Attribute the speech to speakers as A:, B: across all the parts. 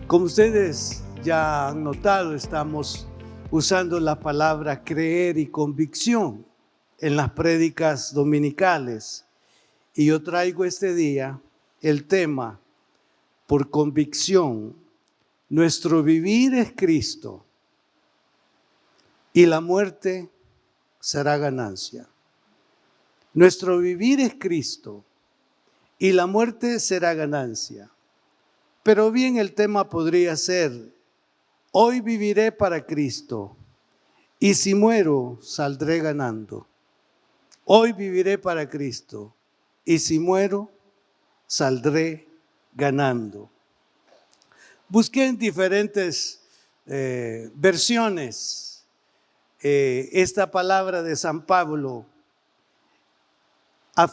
A: Como ustedes ya han notado, estamos usando la palabra creer y convicción en las prédicas dominicales. Y yo traigo este día el tema por convicción. Nuestro vivir es Cristo y la muerte será ganancia. Nuestro vivir es Cristo y la muerte será ganancia. Pero bien, el tema podría ser: hoy viviré para Cristo y si muero saldré ganando. Hoy viviré para Cristo y si muero saldré ganando. Busqué en diferentes versiones esta palabra de San Pablo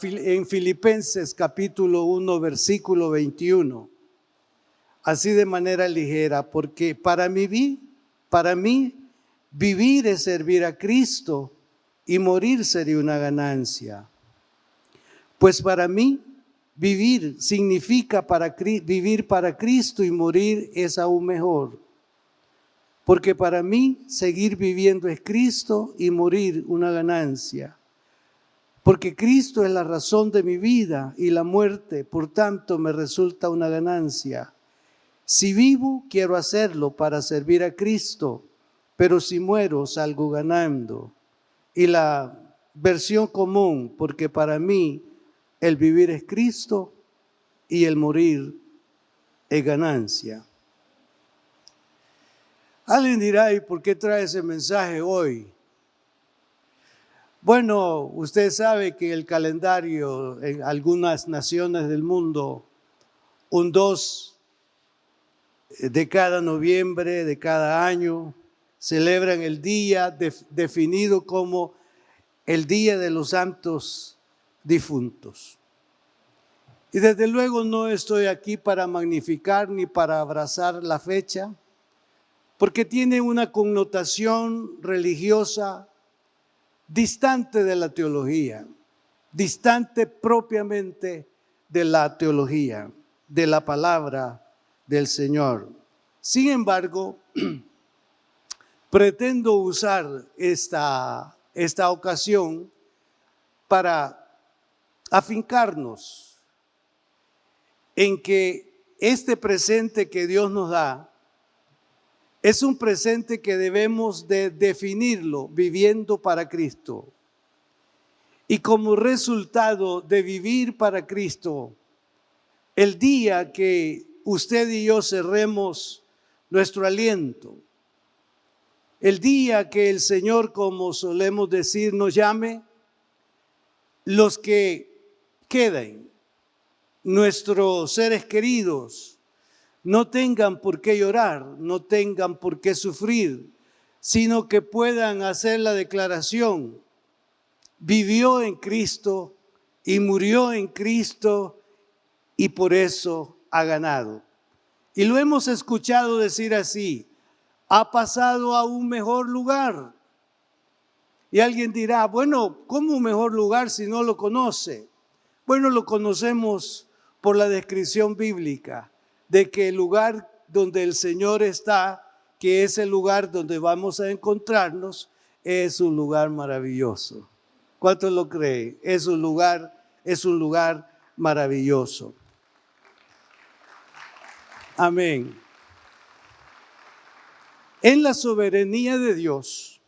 A: en Filipenses capítulo 1 versículo 21. Así de manera ligera, porque para mí vivir es servir a Cristo y morir sería una ganancia. Pues para mí vivir significa vivir para Cristo y morir es aún mejor. Porque para mí seguir viviendo es Cristo y morir una ganancia. Porque Cristo es la razón de mi vida y la muerte, por tanto, me resulta una ganancia. Si vivo, quiero hacerlo para servir a Cristo, pero si muero, salgo ganando. Y la versión común, porque para mí el vivir es Cristo y el morir es ganancia. Alguien dirá: ¿y por qué trae ese mensaje hoy? Bueno, usted sabe que el calendario en algunas naciones del mundo, un 2 de cada noviembre de cada año, celebran el día definido como el Día de los Santos Difuntos. Y desde luego no estoy aquí para magnificar ni para abrazar la fecha, porque tiene una connotación religiosa distante de la teología, distante propiamente de la teología, de la palabra del Señor. Sin embargo, pretendo usar esta ocasión para afincarnos en que este presente que Dios nos da es un presente que debemos de definirlo viviendo para Cristo. Y como resultado de vivir para Cristo, el día que usted y yo cerremos nuestro aliento, el día que el Señor, como solemos decir, nos llame, los que queden, nuestros seres queridos, no tengan por qué llorar, no tengan por qué sufrir, sino que puedan hacer la declaración: vivió en Cristo y murió en Cristo y por eso ha ganado. Y lo hemos escuchado decir así: ha pasado a un mejor lugar. Y alguien dirá: bueno, ¿cómo un mejor lugar si no lo conoce? Bueno, lo conocemos por la descripción bíblica de que el lugar donde el Señor está, que es el lugar donde vamos a encontrarnos, es un lugar maravilloso. ¿Cuántos lo creen? Es un lugar maravilloso. Amén. En la soberanía de Dios,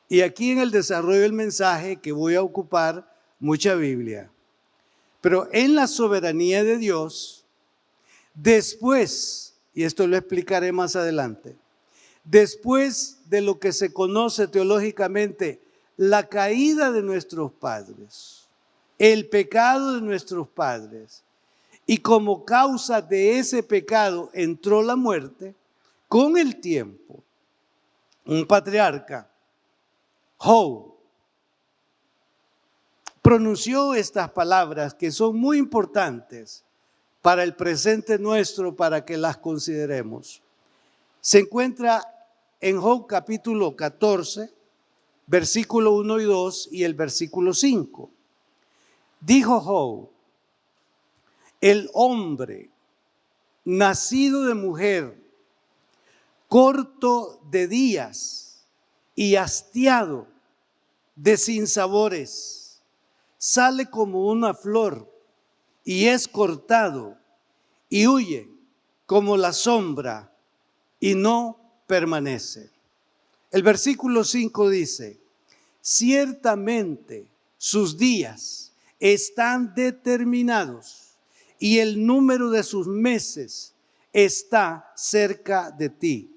A: y aquí en el desarrollo del mensaje que voy a ocupar mucha Biblia, pero en la soberanía de Dios, después, y esto lo explicaré más adelante, después de lo que se conoce teológicamente, la caída de nuestros padres, el pecado de nuestros padres, y como causa de ese pecado entró la muerte, con el tiempo, un patriarca, Job, pronunció estas palabras que son muy importantes para el presente nuestro, para que las consideremos. Se encuentra en Job capítulo 14, versículo 1 y 2 y el versículo 5. Dijo Job: el hombre nacido de mujer, corto de días y hastiado de sinsabores, sale como una flor y es cortado y huye como la sombra y no permanece. El versículo 5 dice, ciertamente sus días están determinados y el número de sus meses está cerca de ti.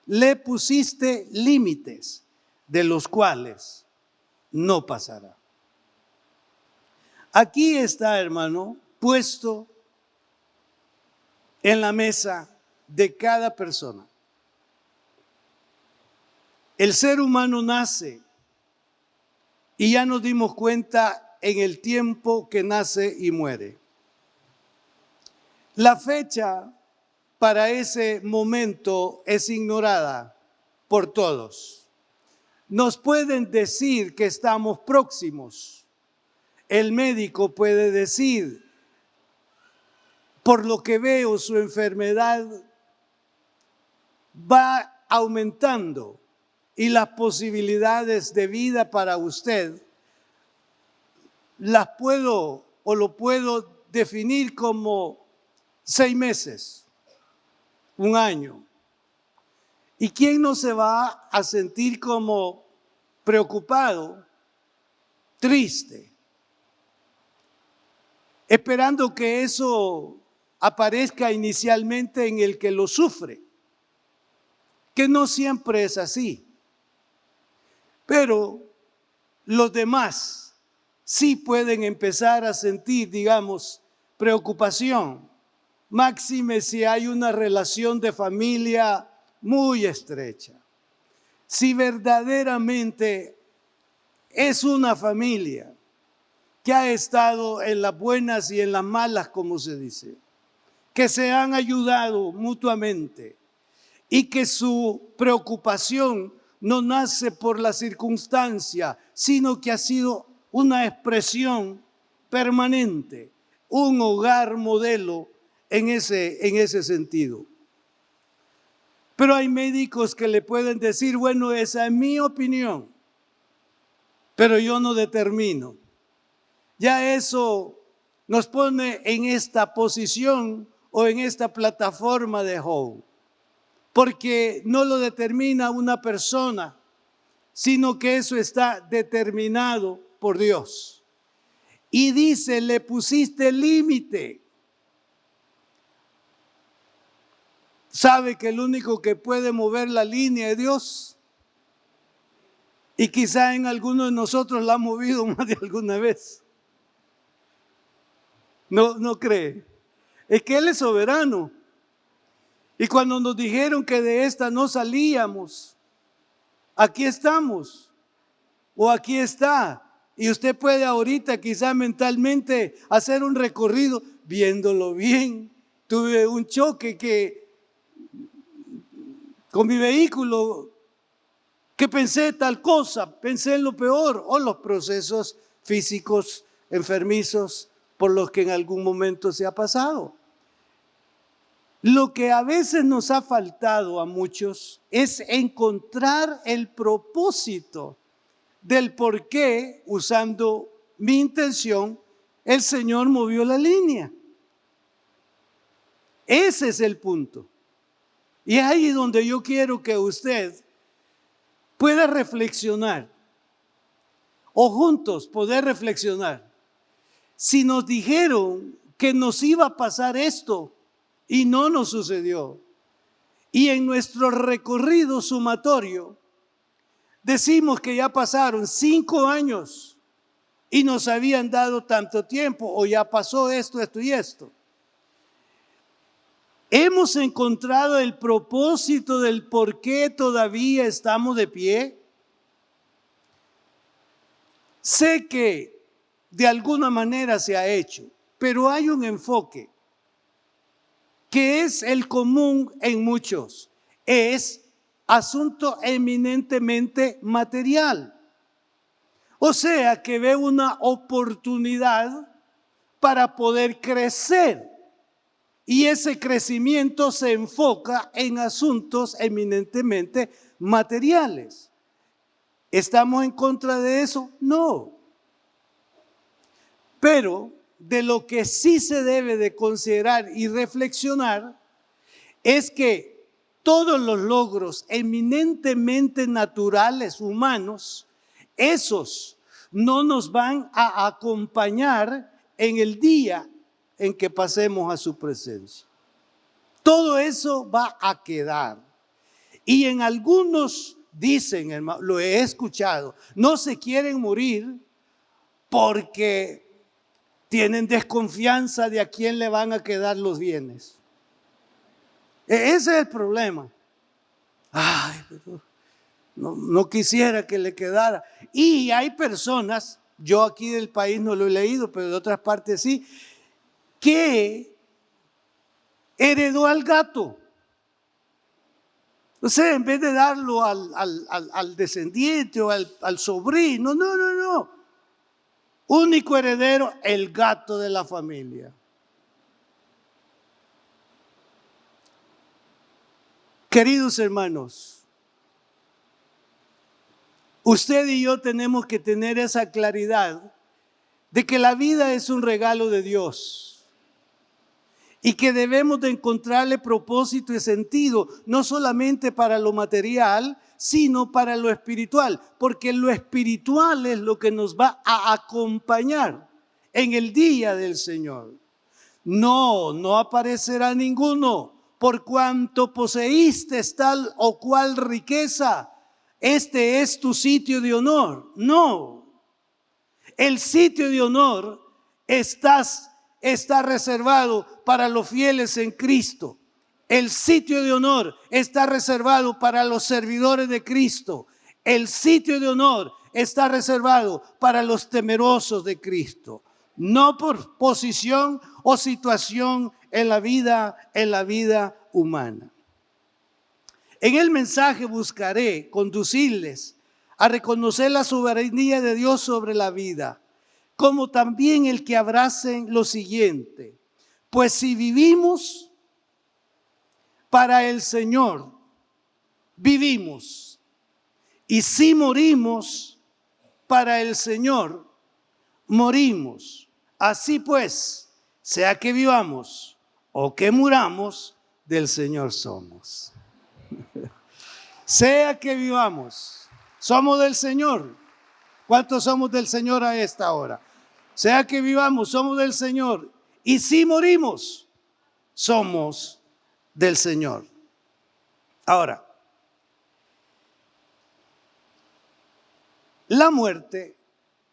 A: Le pusiste límites de los cuales no pasará. Aquí está, hermano, puesto en la mesa de cada persona. El ser humano nace y ya nos dimos cuenta en el tiempo que nace y muere. La fecha para ese momento es ignorada por todos. Nos pueden decir que estamos próximos. El médico puede decir, por lo que veo, su enfermedad va aumentando y las posibilidades de vida para usted las puedo o lo puedo definir como 6 meses, 1 año. ¿Y quién no se va a sentir como preocupado, triste, esperando que eso aparezca inicialmente en el que lo sufre? Que no siempre es así. Pero los demás sí pueden empezar a sentir, digamos, preocupación, máxime si hay una relación de familia muy estrecha. Si verdaderamente es una familia que ha estado en las buenas y en las malas, como se dice, que se han ayudado mutuamente y que su preocupación no nace por la circunstancia, sino que ha sido una expresión permanente, un hogar modelo en ese sentido. Pero hay médicos que le pueden decir, bueno, esa es mi opinión, pero yo no determino. Ya eso nos pone en esta posición o en esta plataforma de Job, porque no lo determina una persona, sino que eso está determinado por Dios. Y dice, le pusiste límite. ¿Sabe que el único que puede mover la línea es Dios? Y quizá en algunos de nosotros la ha movido más de alguna vez. ¿No cree? Es que Él es soberano. Y cuando nos dijeron que de esta no salíamos, aquí estamos, o aquí está. Y usted puede ahorita quizá mentalmente hacer un recorrido viéndolo bien. Tuve un choque con mi vehículo, que pensé tal cosa, pensé en lo peor, o los procesos físicos enfermizos por los que en algún momento se ha pasado. Lo que a veces nos ha faltado a muchos es encontrar el propósito del por qué, usando mi intención, el Señor movió la línea. Ese es el punto. Y es ahí donde yo quiero que usted pueda reflexionar, o juntos poder reflexionar. Si nos dijeron que nos iba a pasar esto y no nos sucedió, y en nuestro recorrido sumatorio decimos que ya pasaron 5 años y nos habían dado tanto tiempo, o ya pasó esto, esto y esto. ¿Hemos encontrado el propósito del por qué todavía estamos de pie? Sé que de alguna manera se ha hecho, pero hay un enfoque que es el común en muchos. Es asunto eminentemente material. O sea, que ve una oportunidad para poder crecer y ese crecimiento se enfoca en asuntos eminentemente materiales. ¿Estamos en contra de eso? No. Pero de lo que sí se debe de considerar y reflexionar es que todos los logros eminentemente naturales, humanos, esos no nos van a acompañar en el día en que pasemos a su presencia. Todo eso va a quedar. Y en algunos dicen, hermano, lo he escuchado, no se quieren morir porque tienen desconfianza de a quién le van a quedar los bienes. Ese es el problema. Ay, pero no quisiera que le quedara. Y hay personas, yo aquí del país no lo he leído, pero de otras partes sí, que heredó al gato. O sea, en vez de darlo al descendiente o al sobrino, no. Único heredero, el gato de la familia. Queridos hermanos, usted y yo tenemos que tener esa claridad de que la vida es un regalo de Dios y que debemos de encontrarle propósito y sentido, no solamente para lo material, sino para lo espiritual, porque lo espiritual es lo que nos va a acompañar en el día del Señor. No aparecerá ninguno. Por cuanto poseíste tal o cual riqueza, este es tu sitio de honor. No, el sitio de honor está reservado para los fieles en Cristo. El sitio de honor está reservado para los servidores de Cristo. El sitio de honor está reservado para los temerosos de Cristo. No por posición o situación en la vida humana. En el mensaje buscaré conducirles a reconocer la soberanía de Dios sobre la vida, como también el que abracen lo siguiente: pues si vivimos, para el Señor vivimos, y si morimos, para el Señor morimos. Así pues, sea que vivamos o que muramos, del Señor somos. Sea que vivamos, somos del Señor. ¿Cuántos somos del Señor a esta hora? Sea que vivamos, somos del Señor. Y si morimos, somos del Señor. Ahora, la muerte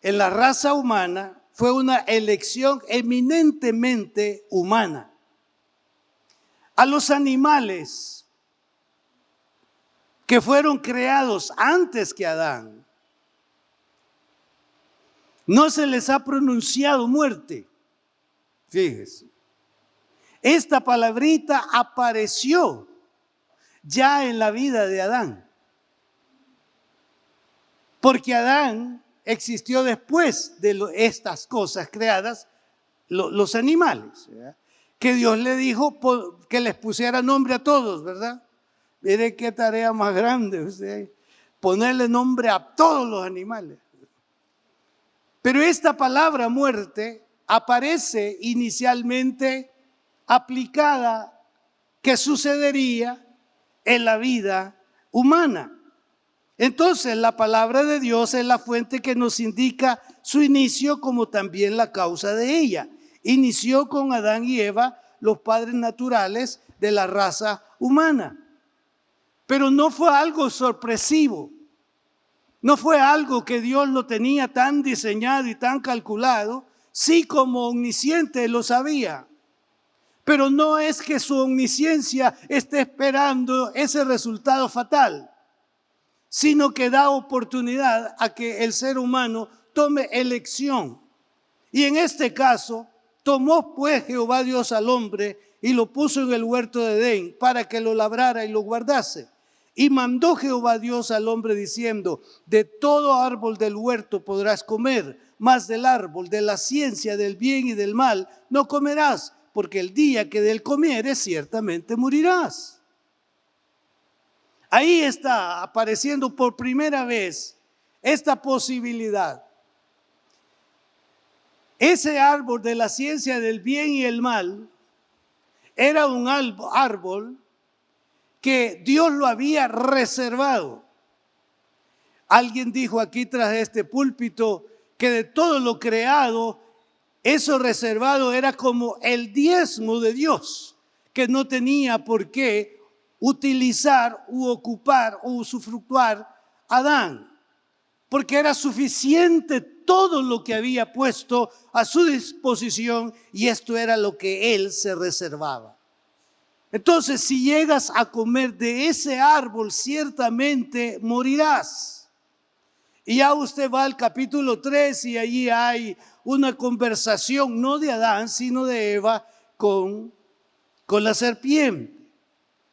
A: en la raza humana fue una elección eminentemente humana. A los animales que fueron creados antes que Adán, no se les ha pronunciado muerte. Fíjese, esta palabrita apareció ya en la vida de Adán, porque Adán existió después de estas cosas creadas, los animales, ¿verdad? Que Dios le dijo que les pusiera nombre a todos, ¿verdad? Mire qué tarea más grande usted, ponerle nombre a todos los animales. Pero esta palabra muerte aparece inicialmente aplicada que sucedería en la vida humana. Entonces la palabra de Dios es la fuente que nos indica su inicio como también la causa de ella. Inició con Adán y Eva, los padres naturales de la raza humana. Pero no fue algo sorpresivo. No fue algo que Dios lo tenía tan diseñado y tan calculado. Sí, como omnisciente lo sabía. Pero no es que su omnisciencia esté esperando ese resultado fatal, sino que da oportunidad a que el ser humano tome elección. Y en este caso, tomó pues Jehová Dios al hombre y lo puso en el huerto de Edén para que lo labrara y lo guardase. Y mandó Jehová Dios al hombre diciendo: de todo árbol del huerto podrás comer, mas del árbol de la ciencia del bien y del mal no comerás, porque el día que de él comieres ciertamente morirás. Ahí está apareciendo por primera vez esta posibilidad. Ese árbol de la ciencia del bien y el mal era un árbol que Dios lo había reservado. Alguien dijo aquí tras este púlpito que de todo lo creado, eso reservado era como el diezmo de Dios, que no tenía por qué utilizar u ocupar o usufructuar Adán, porque era suficiente todo lo que había puesto a su disposición y esto era lo que él se reservaba. Entonces, si llegas a comer de ese árbol, ciertamente morirás. Y ya usted va al capítulo 3 y allí hay una conversación, no de Adán, sino de Eva con la serpiente.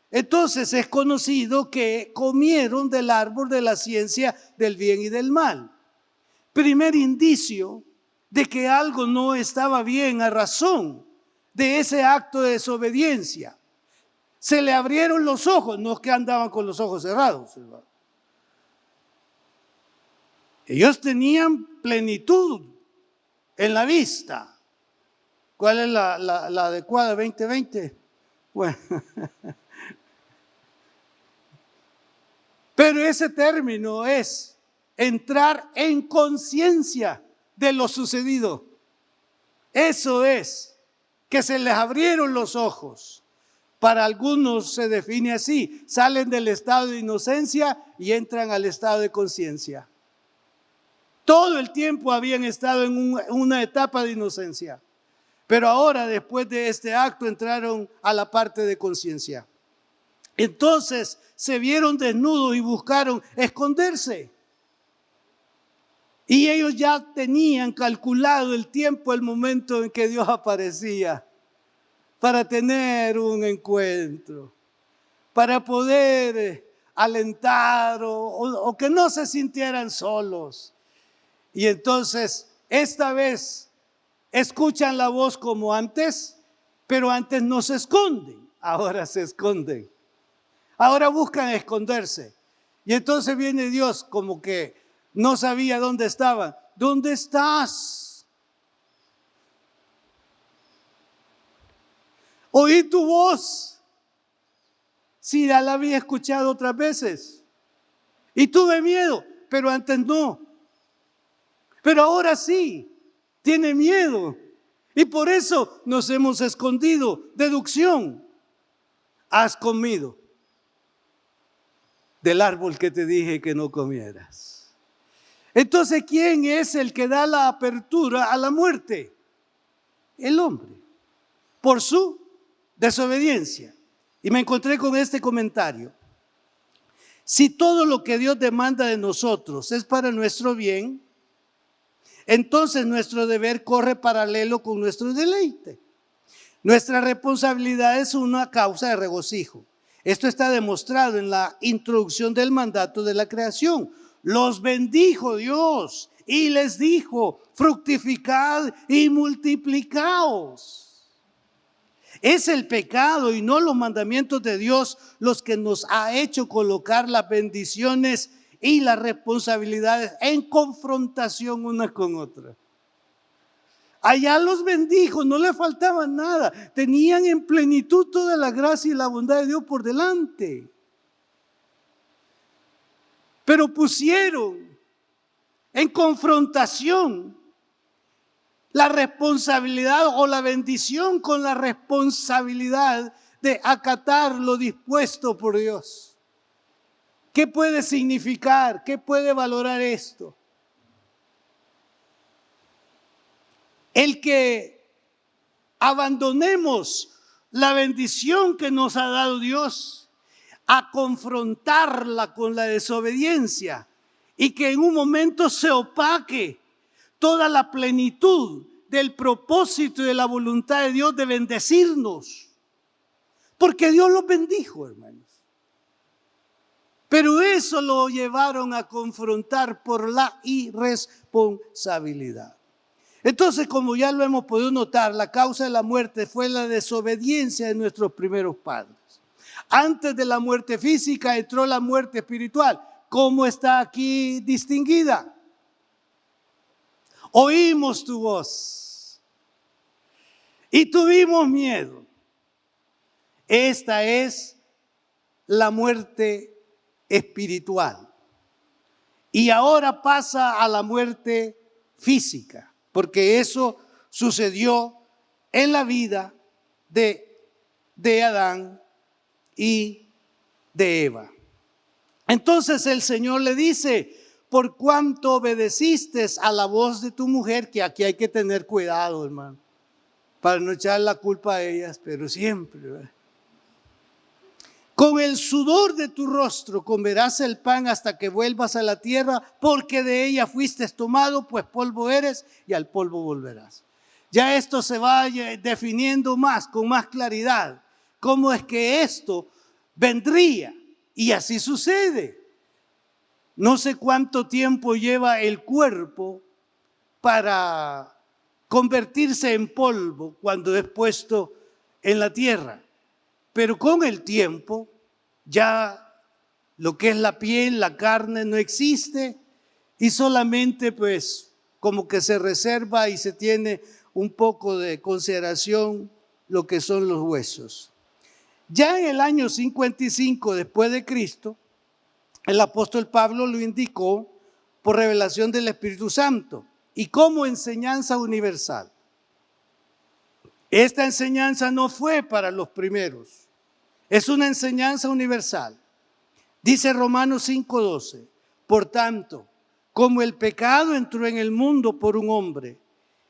A: Entonces es conocido que comieron del árbol de la ciencia del bien y del mal. Primer indicio de que algo no estaba bien a razón de ese acto de desobediencia. Se le abrieron los ojos, no es que andaban con los ojos cerrados, hermano. Ellos tenían plenitud en la vista. ¿Cuál es la adecuada? 2020. Bueno. Pero ese término es entrar en conciencia de lo sucedido. Eso es, que se les abrieron los ojos. Para algunos se define así, salen del estado de inocencia y entran al estado de conciencia. Todo el tiempo habían estado en una etapa de inocencia, pero ahora después de este acto entraron a la parte de conciencia. Entonces se vieron desnudos y buscaron esconderse. Y ellos ya tenían calculado el tiempo, el momento en que Dios aparecía para tener un encuentro, para poder alentar o que no se sintieran solos. Y entonces esta vez escuchan la voz como antes, pero antes no se esconden, ahora se esconden. Ahora buscan esconderse. Y entonces viene Dios como que no sabía dónde estaban. ¿Dónde estás? Oí tu voz. Sí, ya la había escuchado otras veces. Y tuve miedo, pero antes no. Pero ahora sí, tiene miedo. Y por eso nos hemos escondido. Deducción. Has comido del árbol que te dije que no comieras. Entonces, ¿quién es el que da la apertura a la muerte? El hombre, por su desobediencia. Y me encontré con este comentario. Si todo lo que Dios demanda de nosotros es para nuestro bien, entonces nuestro deber corre paralelo con nuestro deleite. Nuestra responsabilidad es una causa de regocijo. Esto está demostrado en la introducción del mandato de la creación. Los bendijo Dios y les dijo, fructificad y multiplicaos. Es el pecado y no los mandamientos de Dios los que nos ha hecho colocar las bendiciones y las responsabilidades en confrontación una con otra. Allá los bendijo, no le faltaba nada. Tenían en plenitud toda la gracia y la bondad de Dios por delante. Pero pusieron en confrontación la responsabilidad o la bendición con la responsabilidad de acatar lo dispuesto por Dios. ¿Qué puede significar? ¿Qué puede valorar esto? El que abandonemos la bendición que nos ha dado Dios a confrontarla con la desobediencia y que en un momento se opaque toda la plenitud del propósito y de la voluntad de Dios de bendecirnos. Porque Dios los bendijo, hermanos. Pero eso lo llevaron a confrontar por la irresponsabilidad. Entonces, como ya lo hemos podido notar, la causa de la muerte fue la desobediencia de nuestros primeros padres. Antes de la muerte física entró la muerte espiritual. ¿Cómo está aquí distinguida? Oímos tu voz y tuvimos miedo. Esta es la muerte espiritual. Y ahora pasa a la muerte física, porque eso sucedió en la vida de Adán y de Eva. Entonces el Señor le dice: por cuanto obedeciste a la voz de tu mujer, que aquí hay que tener cuidado, hermano, para no echar la culpa a ellas, pero siempre, ¿verdad? Con el sudor de tu rostro comerás el pan hasta que vuelvas a la tierra, porque de ella fuiste tomado, pues polvo eres y al polvo volverás. Ya esto se va definiendo más, con más claridad, cómo es que esto vendría, y así sucede. No sé cuánto tiempo lleva el cuerpo para convertirse en polvo cuando es puesto en la tierra. Pero con el tiempo ya lo que es la piel, la carne no existe y solamente pues como que se reserva y se tiene un poco de consideración lo que son los huesos. Ya en el año 55 después de Cristo, el apóstol Pablo lo indicó por revelación del Espíritu Santo y como enseñanza universal. Esta enseñanza no fue para los primeros, es una enseñanza universal. Dice Romanos 5:12, por tanto, como el pecado entró en el mundo por un hombre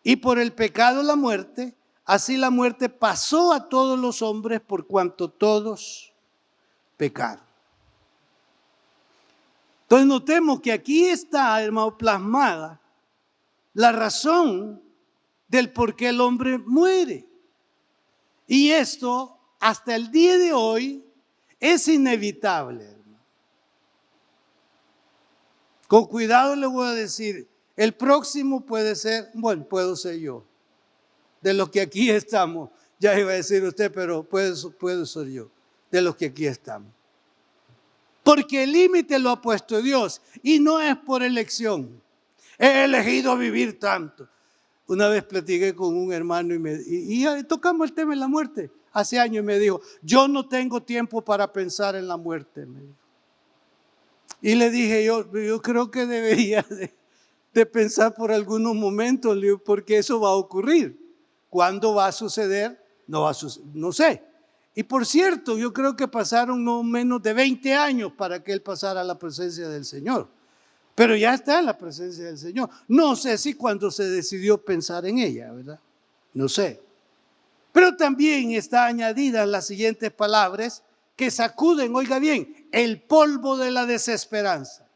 A: y por el pecado la muerte, así la muerte pasó a todos los hombres por cuanto todos pecaron. Entonces notemos que aquí está, hermano, plasmada la razón del por qué el hombre muere. Y esto, hasta el día de hoy, es inevitable. Con cuidado le voy a decir, el próximo puede ser, bueno, puedo ser yo. De los que aquí estamos, ya iba a decir usted, pero puedo ser yo, de los que aquí estamos. Porque el límite lo ha puesto Dios y no es por elección. He elegido vivir tanto. Una vez platiqué con un hermano y tocamos el tema de la muerte. Hace años me dijo, yo no tengo tiempo para pensar en la muerte. Me dijo. Y le dije, yo creo que debería de pensar por algunos momentos, porque eso va a ocurrir. ¿Cuándo va a suceder? No va a suceder, no sé. Y por cierto, yo creo que pasaron no menos de 20 años para que él pasara a la presencia del Señor. Pero ya está en la presencia del Señor. No sé si cuando se decidió pensar en ella, ¿verdad? No sé. Pero también está añadida en las siguientes palabras que sacuden, oiga bien, el polvo de la desesperanza.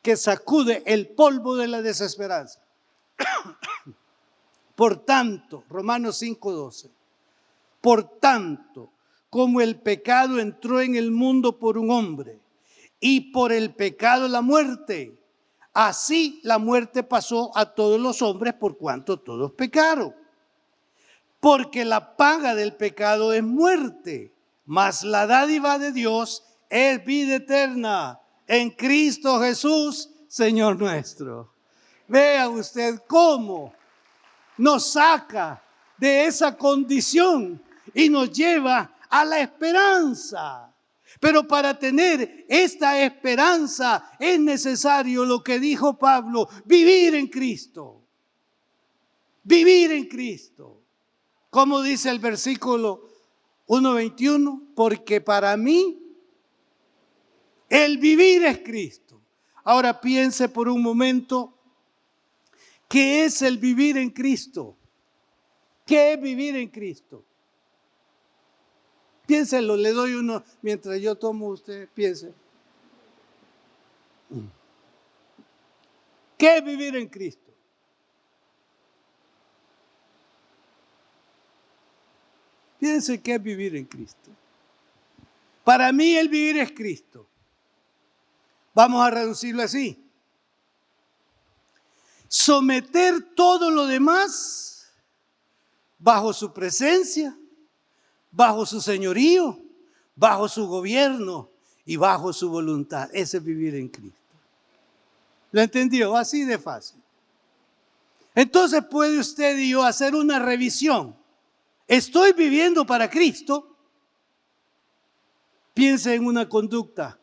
A: Que sacude el polvo de la desesperanza. Por tanto, Romanos 5:12. Por tanto, como el pecado entró en el mundo por un hombre y por el pecado la muerte, así la muerte pasó a todos los hombres por cuanto todos pecaron. Porque la paga del pecado es muerte, mas la dádiva de Dios es vida eterna en Cristo Jesús, Señor nuestro. Vea usted cómo nos saca de esa condición y nos lleva a la esperanza. Pero para tener esta esperanza es necesario lo que dijo Pablo, vivir en Cristo. Vivir en Cristo. Como dice el versículo 1:21, porque para mí el vivir es Cristo. Ahora piense por un momento, ¿qué es el vivir en Cristo? ¿Qué es vivir en Cristo? Piénselo, le doy uno, mientras yo tomo, usted piense. ¿Qué es vivir en Cristo? Piense qué es vivir en Cristo. Para mí el vivir es Cristo. Vamos a reducirlo así. someter todo lo demás bajo su presencia, bajo su señorío, bajo su gobierno y bajo su voluntad. Ese es vivir en Cristo. ¿Lo entendió? Así de fácil. Entonces puede usted y yo hacer una revisión. ¿Estoy viviendo para Cristo? Piense en una conducta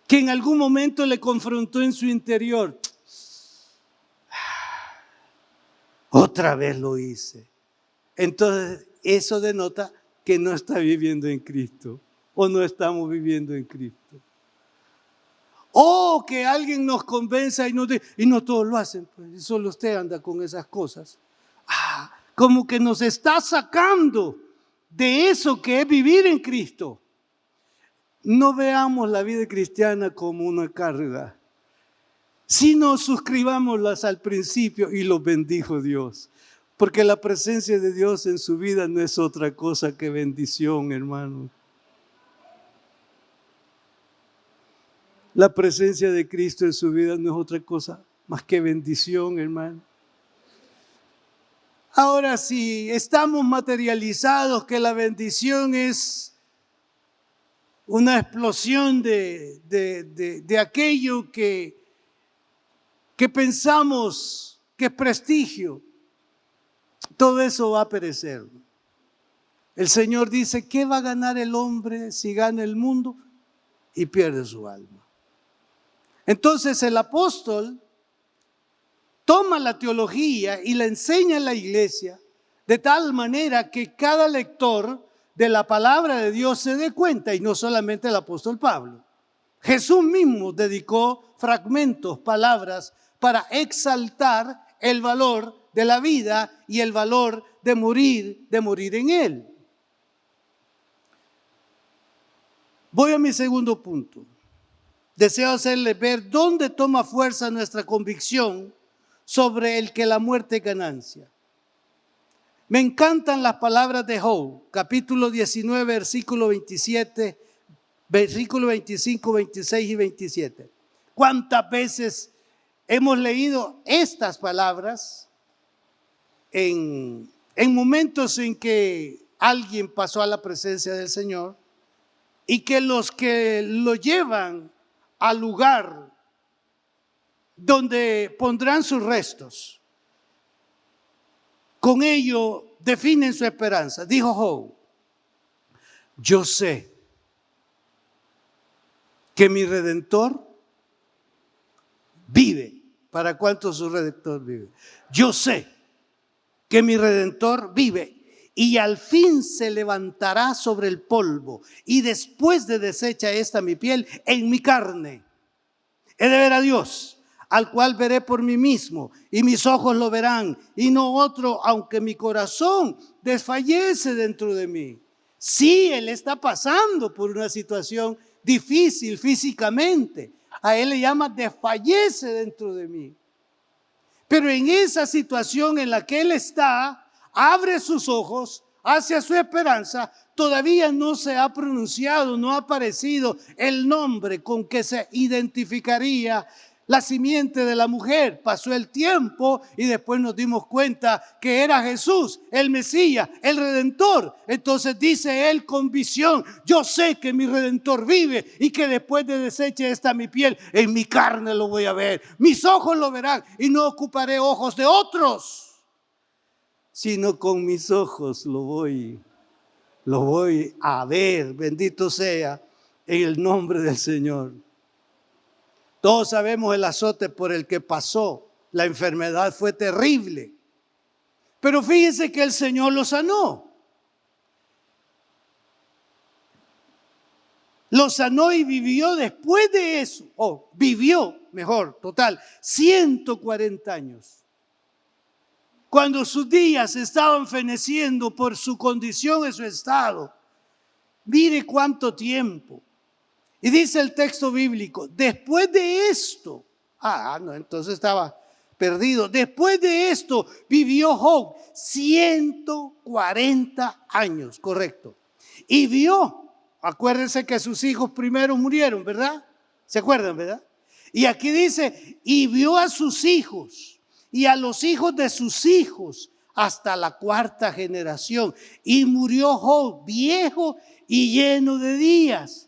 A: que en algún momento le confrontó en su interior. Otra vez lo hice. Entonces eso denota que no está viviendo en Cristo o no estamos viviendo en Cristo. O que alguien nos convenza y no todos lo hacen, pues, y solo usted anda con esas cosas. Como que nos está sacando de eso que es vivir en Cristo. No veamos la vida cristiana como una carga, sino suscribámoslas al principio y los bendijo Dios. Porque la presencia de Dios en su vida no es otra cosa que bendición, hermano. La presencia de Cristo en su vida no es otra cosa más que bendición, hermano. Ahora, si estamos materializados que la bendición es una explosión de aquello que pensamos que es prestigio, todo eso va a perecer. El Señor dice, ¿qué va a ganar el hombre si gana el mundo y pierde su alma? Entonces el apóstol toma la teología y la enseña en la iglesia de tal manera que cada lector de la palabra de Dios se dé cuenta, y no solamente el apóstol Pablo. Jesús mismo dedicó fragmentos, palabras, para exaltar el valor de la vida y el valor de morir en Él. Voy a mi segundo punto. Deseo hacerle ver dónde toma fuerza nuestra convicción sobre el que la muerte es ganancia. Me encantan las palabras de Job, capítulo 19, versículo 27, versículo 25, 26 y 27. ¿Cuántas veces hemos leído estas palabras en momentos en que alguien pasó a la presencia del Señor y que los que lo llevan al lugar donde pondrán sus restos, con ello definen su esperanza? Dijo Job, yo sé que mi Redentor vive. ¿Para cuánto su Redentor vive? Yo sé que mi Redentor vive y al fin se levantará sobre el polvo, y después de deshecha esta mi piel, en mi carne he de ver a Dios, al cual veré por mí mismo, y mis ojos lo verán, y no otro, aunque mi corazón desfallece dentro de mí. Sí, él está pasando por una situación difícil físicamente. A él le llama desfallece dentro de mí. Pero en esa situación en la que él está, abre sus ojos hacia su esperanza. Todavía no se ha pronunciado, no ha aparecido el nombre con que se identificaría la simiente de la mujer. Pasó el tiempo y después nos dimos cuenta que era Jesús, el Mesías, el Redentor. Entonces dice él con visión, yo sé que mi Redentor vive y que después de deseche esta mi piel, en mi carne lo voy a ver. Mis ojos lo verán y no ocuparé ojos de otros, sino con mis ojos lo voy a ver. Bendito sea en el nombre del Señor. Todos sabemos el azote por el que pasó. La enfermedad fue terrible. Pero fíjense que el Señor lo sanó. Lo sanó y vivió después de eso. Vivió, mejor, total, 140 años. Cuando sus días estaban feneciendo por su condición y su estado. Mire cuánto tiempo. Y dice el texto bíblico, después de esto, entonces estaba perdido. Después de esto vivió Job 140 años, correcto. Y vio, acuérdense que sus hijos primero murieron, ¿verdad? ¿Se acuerdan, verdad? Y aquí dice, y vio a sus hijos y a los hijos de sus hijos hasta la cuarta generación. Y murió Job, viejo y lleno de días.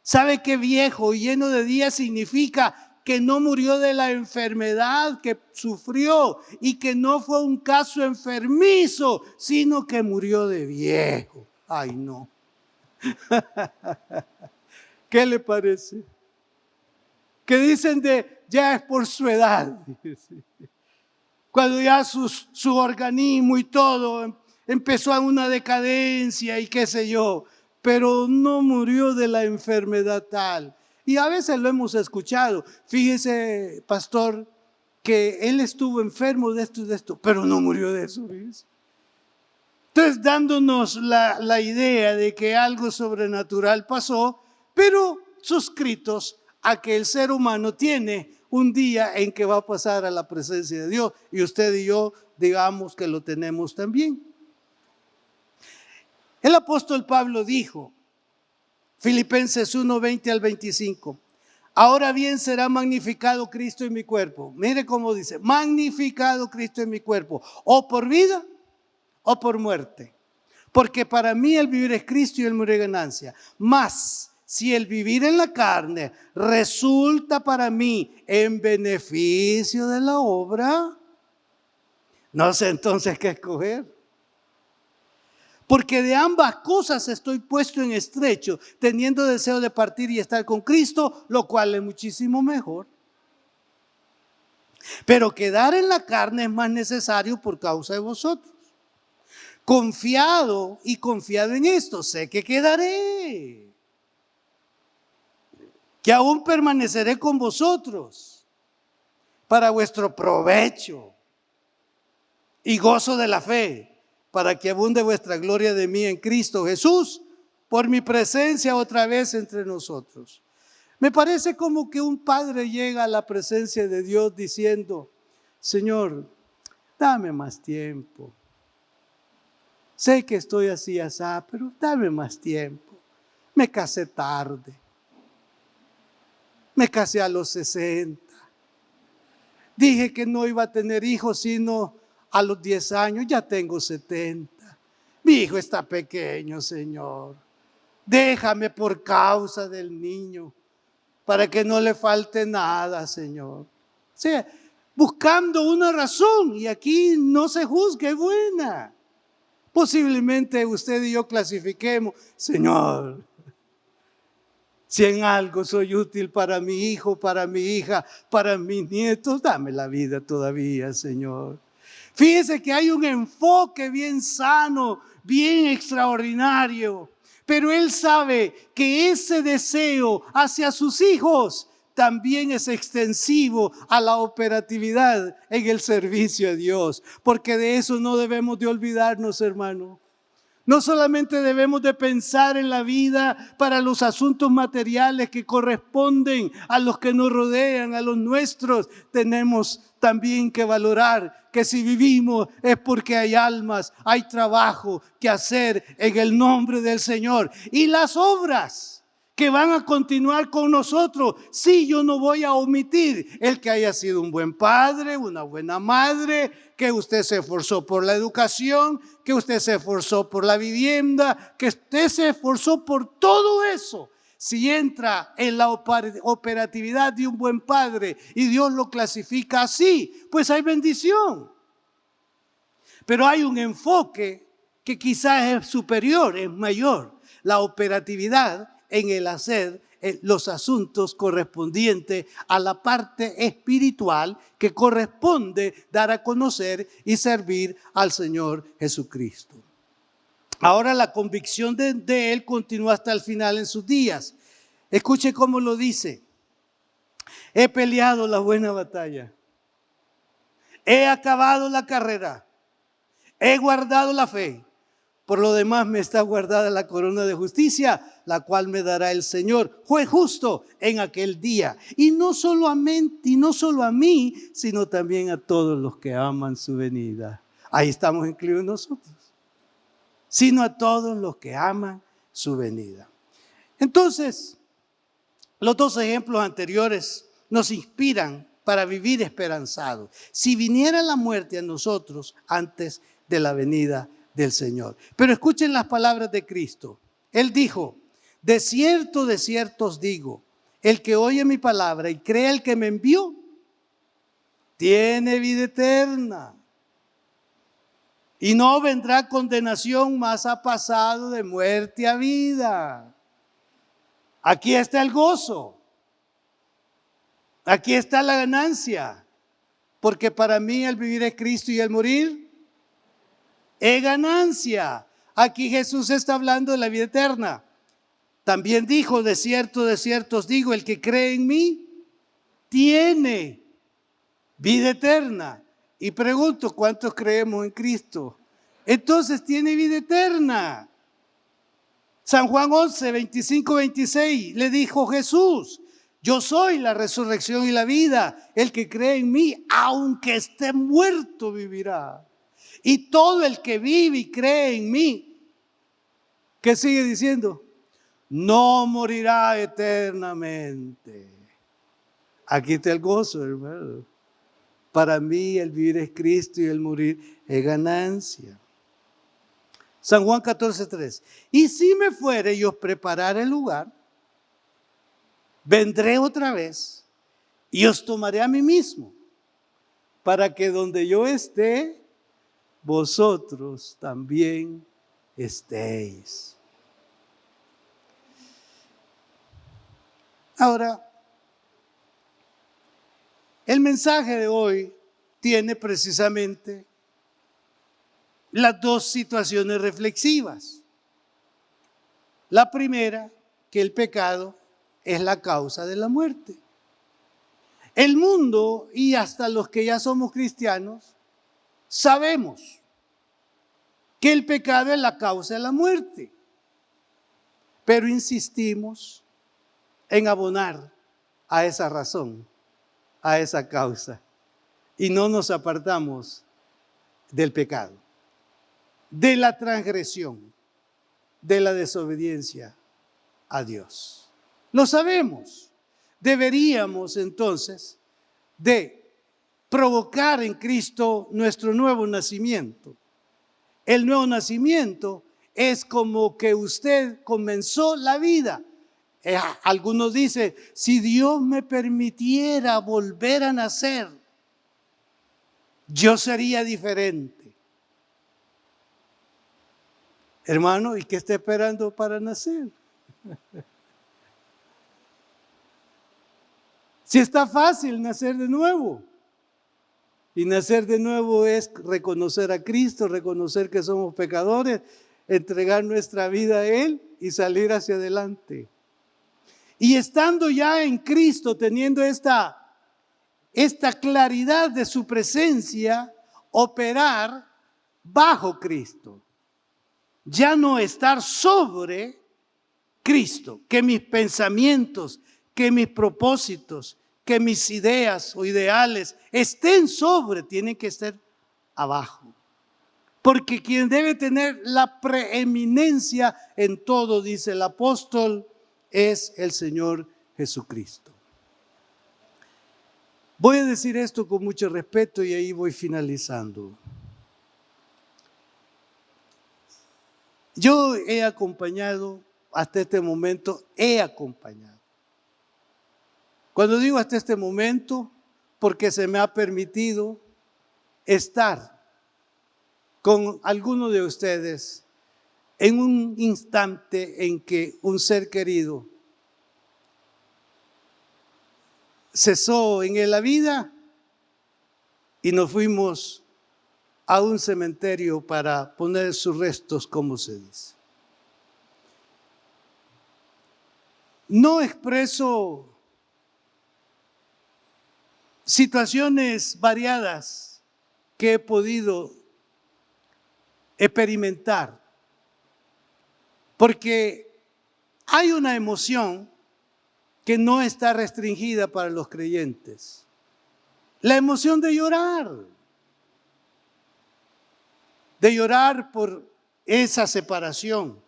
A: ¿Sabe qué viejo y lleno de días significa? Que no murió de la enfermedad que sufrió y que no fue un caso enfermizo, sino que murió de viejo. Ay, no. ¿Qué le parece? Que dicen de ya es por su edad. Cuando ya su organismo y todo empezó a una decadencia y qué sé yo, pero no murió de la enfermedad tal. Y a veces lo hemos escuchado. Fíjese, pastor, que él estuvo enfermo de esto, pero no murió de eso. Fíjese. Entonces, dándonos la idea de que algo sobrenatural pasó, pero suscritos a que el ser humano tiene un día en que va a pasar a la presencia de Dios. Y usted y yo, digamos que lo tenemos también. El apóstol Pablo dijo, Filipenses 1, 20 al 25, ahora bien será magnificado Cristo en mi cuerpo. Mire cómo dice, magnificado Cristo en mi cuerpo, o por vida o por muerte. Porque para mí el vivir es Cristo y el morir es ganancia. Mas si el vivir en la carne resulta para mí en beneficio de la obra, no sé entonces qué escoger. Porque de ambas cosas estoy puesto en estrecho, teniendo deseo de partir y estar con Cristo, lo cual es muchísimo mejor. Pero quedar en la carne es más necesario por causa de vosotros. Confiado en esto, sé que quedaré, que aún permaneceré con vosotros para vuestro provecho y gozo de la fe, para que abunde vuestra gloria de mí en Cristo Jesús, por mi presencia otra vez entre nosotros. Me parece como que un padre llega a la presencia de Dios diciendo, Señor, dame más tiempo. Sé que estoy así, pero dame más tiempo. Me casé tarde. Me casé a los 60. Dije que no iba a tener hijos sino a los 10 años. Ya tengo 70. Mi hijo está pequeño, Señor. Déjame por causa del niño, para que no le falte nada, Señor. O sea, buscando una razón, y aquí no se juzgue buena. Posiblemente usted y yo clasifiquemos, Señor, si en algo soy útil para mi hijo, para mi hija, para mis nietos, dame la vida todavía, Señor. Fíjese que hay un enfoque bien sano, bien extraordinario, pero él sabe que ese deseo hacia sus hijos también es extensivo a la operatividad en el servicio a Dios, porque de eso no debemos de olvidarnos, hermano. No solamente debemos de pensar en la vida para los asuntos materiales que corresponden a los que nos rodean, a los nuestros. Tenemos también que valorar que si vivimos es porque hay almas, hay trabajo que hacer en el nombre del Señor. Y las obras que van a continuar con nosotros. Sí, yo no voy a omitir el que haya sido un buen padre, una buena madre, que usted se esforzó por la educación, que usted se esforzó por la vivienda, que usted se esforzó por todo eso. Si entra en la operatividad de un buen padre y Dios lo clasifica así, pues hay bendición. Pero hay un enfoque que quizás es superior, es mayor. La operatividad en el hacer los asuntos correspondientes a la parte espiritual que corresponde dar a conocer y servir al Señor Jesucristo. Ahora la convicción de él continúa hasta el final en sus días. Escuche cómo lo dice. He peleado la buena batalla. He acabado la carrera. He guardado la fe. Por lo demás me está guardada la corona de justicia, la cual me dará el Señor, juez justo, en aquel día. Y no solo a mí, sino también a todos los que aman su venida. Ahí estamos incluidos nosotros. Sino a todos los que aman su venida. Entonces, los dos ejemplos anteriores nos inspiran para vivir esperanzados. Si viniera la muerte a nosotros antes de la venida del Señor. Pero escuchen las palabras de Cristo. Él dijo, de cierto os digo, el que oye mi palabra y cree al que me envió, tiene vida eterna. Y no vendrá condenación, mas ha pasado de muerte a vida. Aquí está el gozo. Aquí está la ganancia. Porque para mí el vivir es Cristo y el morir es ganancia. Aquí Jesús está hablando de la vida eterna. También dijo, de cierto os digo, el que cree en mí tiene vida eterna. Y pregunto, ¿cuántos creemos en Cristo? Entonces tiene vida eterna. San Juan 11, 25, 26, le dijo Jesús, yo soy la resurrección y la vida. El que cree en mí, aunque esté muerto, vivirá. Y todo el que vive y cree en mí, ¿qué sigue diciendo? No morirá eternamente. Aquí está el gozo, hermano. Para mí el vivir es Cristo y el morir es ganancia. San Juan 14:3. Y si me fuere y os preparare el lugar, vendré otra vez y os tomaré a mí mismo, para que donde yo esté, vosotros también estéis. Ahora, el mensaje de hoy tiene precisamente las dos situaciones reflexivas. La primera, que el pecado es la causa de la muerte. El mundo y hasta los que ya somos cristianos sabemos que el pecado es la causa de la muerte, pero insistimos en abonar a esa razón, a esa causa, y no nos apartamos del pecado, de la transgresión, de la desobediencia a Dios. Lo sabemos. Deberíamos entonces de provocar en Cristo nuestro nuevo nacimiento. El nuevo nacimiento es como que usted comenzó la vida. Algunos dicen, si Dios me permitiera volver a nacer, yo sería diferente. Hermano, ¿y qué está esperando para nacer? Si está fácil nacer de nuevo. Y nacer de nuevo es reconocer a Cristo, reconocer que somos pecadores, entregar nuestra vida a Él y salir hacia adelante. Y estando ya en Cristo, teniendo esta claridad de su presencia, operar bajo Cristo. Ya no estar sobre Cristo, que mis pensamientos, que mis propósitos, que mis ideas o ideales estén sobre, tienen que estar abajo. Porque quien debe tener la preeminencia en todo, dice el apóstol, es el Señor Jesucristo. Voy a decir esto con mucho respeto y ahí voy finalizando. Yo he acompañado, hasta este momento, Cuando digo hasta este momento, porque se me ha permitido estar con alguno de ustedes en un instante en que un ser querido cesó en la vida y nos fuimos a un cementerio para poner sus restos, como se dice. No expreso situaciones variadas que he podido experimentar, porque hay una emoción que no está restringida para los creyentes. La emoción de llorar por esa separación.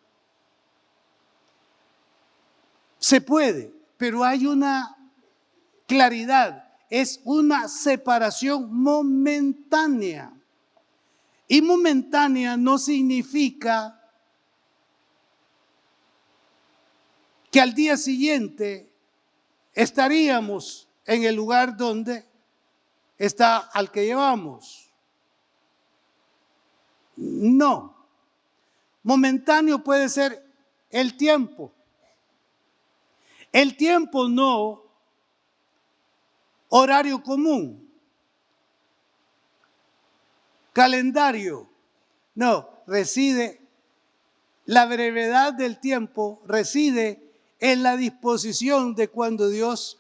A: Se puede, pero hay una claridad, es una separación momentánea. Y momentánea no significa que al día siguiente estaríamos en el lugar donde está al que llevamos. No. Momentáneo puede ser el tiempo. El tiempo no horario común, calendario. No, la brevedad del tiempo reside en la disposición de cuando Dios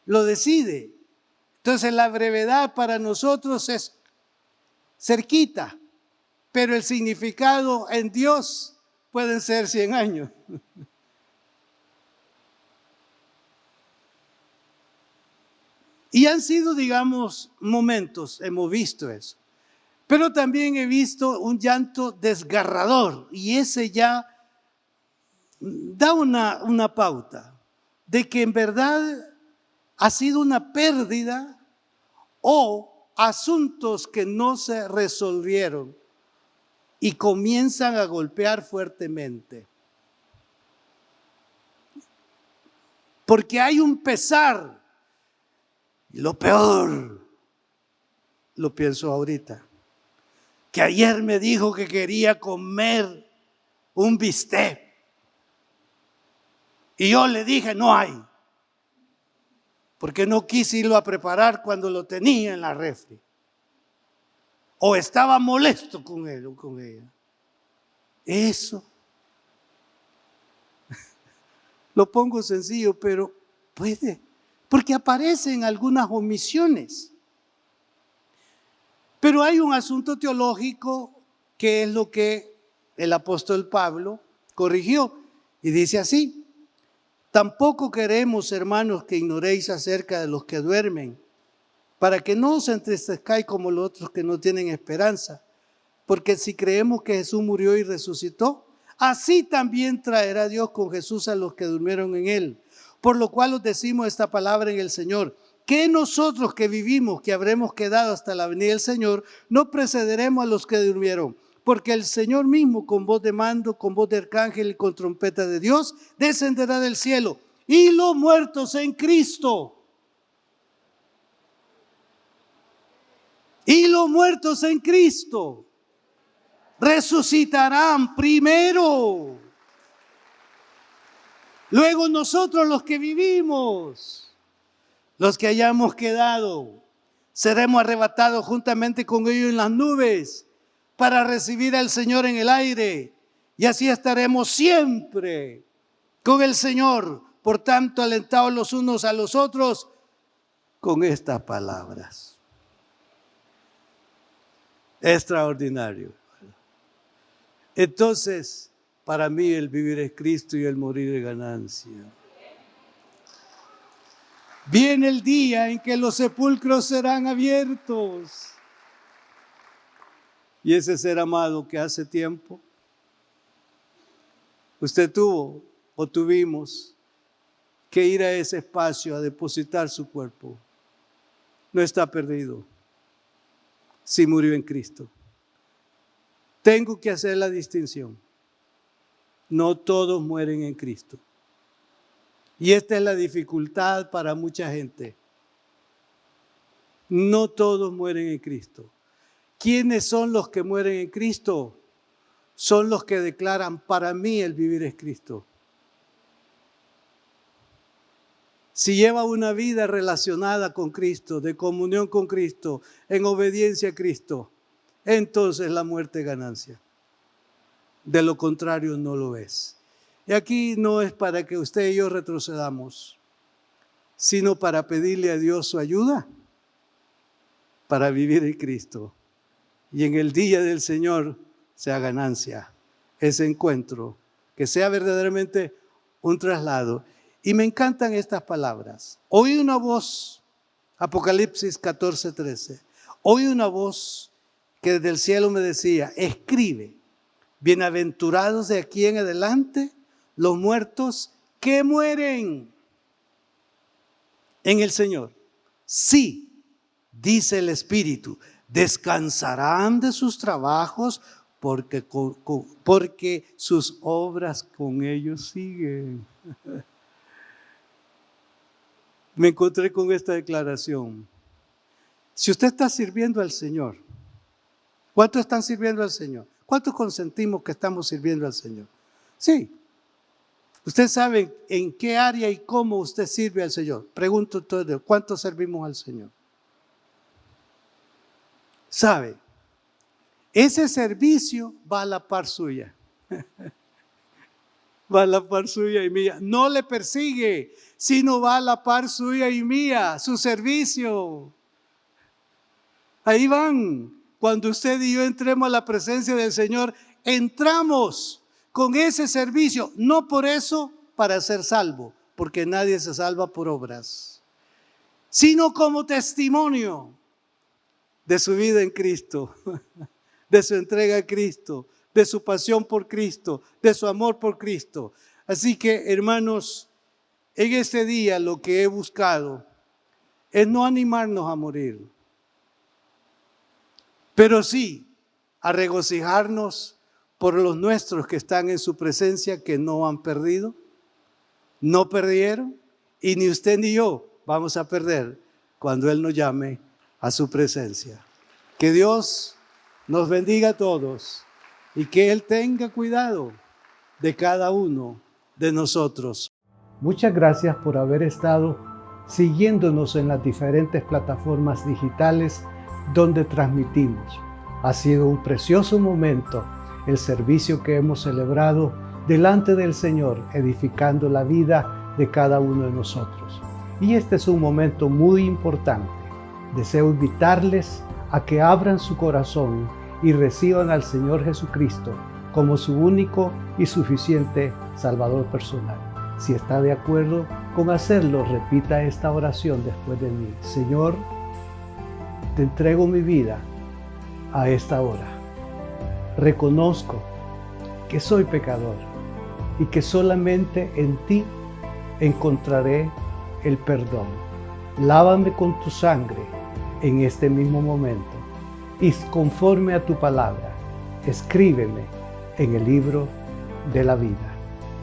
A: lo decide. Entonces la brevedad para nosotros es cerquita, pero el significado en Dios pueden ser 100 años. Y han sido, digamos, momentos, hemos visto eso. Pero también he visto un llanto desgarrador y ese ya da una pauta de que en verdad ha sido una pérdida o asuntos que no se resolvieron y comienzan a golpear fuertemente. Porque hay un pesar. Y lo peor, lo pienso ahorita, que ayer me dijo que quería comer un bistec. Y yo le dije, no hay. Porque no quise irlo a preparar cuando lo tenía en la refri. O estaba molesto con él o con ella. Eso. Lo pongo sencillo, pero puede. Porque aparecen algunas omisiones. Pero hay un asunto teológico que es lo que el apóstol Pablo corrigió. Y dice así: tampoco queremos, hermanos, que ignoréis acerca de los que duermen, para que no os entristezcáis como los otros que no tienen esperanza. Porque si creemos que Jesús murió y resucitó, así también traerá Dios con Jesús a los que durmieron en él. Por lo cual os decimos esta palabra en el Señor, que nosotros que vivimos, que habremos quedado hasta la venida del Señor, no precederemos a los que durmieron. Porque el Señor mismo, con voz de mando, con voz de arcángel y con trompeta de Dios, descenderá del cielo. Y los muertos en Cristo. Y los muertos en Cristo resucitarán primero. Luego nosotros los que vivimos, los que hayamos quedado, seremos arrebatados juntamente con ellos en las nubes para recibir al Señor en el aire. Y así estaremos siempre con el Señor. Por tanto, alentados los unos a los otros con estas palabras. Extraordinario. Entonces, para mí el vivir es Cristo y el morir es ganancia. Viene el día en que los sepulcros serán abiertos. Y ese ser amado que hace tiempo usted tuvo o tuvimos que ir a ese espacio a depositar su cuerpo, no está perdido si murió en Cristo. Tengo que hacer la distinción. No todos mueren en Cristo. Y esta es la dificultad para mucha gente. No todos mueren en Cristo. ¿Quiénes son los que mueren en Cristo? Son los que declaran, para mí el vivir es Cristo. Si lleva una vida relacionada con Cristo, de comunión con Cristo, en obediencia a Cristo, entonces la muerte es ganancia. De lo contrario no lo es. Y aquí no es para que usted y yo retrocedamos, sino para pedirle a Dios su ayuda para vivir en Cristo. Y en el día del Señor sea ganancia ese encuentro, que sea verdaderamente un traslado. Y me encantan estas palabras. Oí una voz, Apocalipsis 14:13. Oí una voz que desde el cielo me decía: escribe, bienaventurados de aquí en adelante los muertos que mueren en el Señor. Sí, dice el Espíritu, descansarán de sus trabajos porque sus obras con ellos siguen. Me encontré con esta declaración. Si usted está sirviendo al Señor, ¿cuántos están sirviendo al Señor? ¿Cuántos consentimos que estamos sirviendo al Señor? Sí. Usted sabe en qué área y cómo usted sirve al Señor. Pregunto todo, ¿cuántos servimos al Señor? ¿Sabe? Ese servicio va a la par suya. Va a la par suya y mía. No le persigue, sino va a la par suya y mía, su servicio. Ahí van. Cuando usted y yo entremos a la presencia del Señor, entramos con ese servicio, no por eso para ser salvo, porque nadie se salva por obras, sino como testimonio de su vida en Cristo, de su entrega a Cristo, de su pasión por Cristo, de su amor por Cristo. Así que, hermanos, en este día lo que he buscado es no animarnos a morir, pero sí a regocijarnos por los nuestros que están en su presencia, que no han perdido, no perdieron, y ni usted ni yo vamos a perder cuando Él nos llame a su presencia. Que Dios nos bendiga a todos y que Él tenga cuidado de cada uno de nosotros. Muchas gracias por haber estado siguiéndonos en las diferentes plataformas digitales donde transmitimos. Ha sido un precioso momento el servicio que hemos celebrado delante del Señor, edificando la vida de cada uno de nosotros. Y este es un momento muy importante. Deseo invitarles a que abran su corazón y reciban al Señor Jesucristo como su único y suficiente Salvador personal. Si está de acuerdo con hacerlo, repita esta oración después de mí. Señor, te entrego mi vida a esta hora. Reconozco que soy pecador y que solamente en ti encontraré el perdón. Lávame con tu sangre en este mismo momento y conforme a tu palabra, escríbeme en el libro de la vida.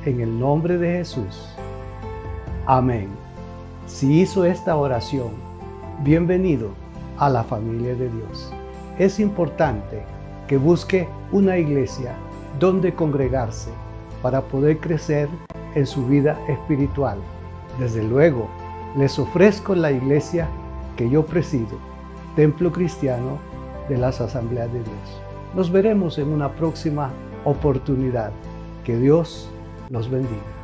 A: En el nombre de Jesús. Amén. Si hizo esta oración, bienvenido a la familia de Dios. Es importante que busque una iglesia donde congregarse para poder crecer en su vida espiritual. Desde luego, les ofrezco la iglesia que yo presido, Templo Cristiano de las Asambleas de Dios. Nos veremos en una próxima oportunidad. Que Dios los bendiga.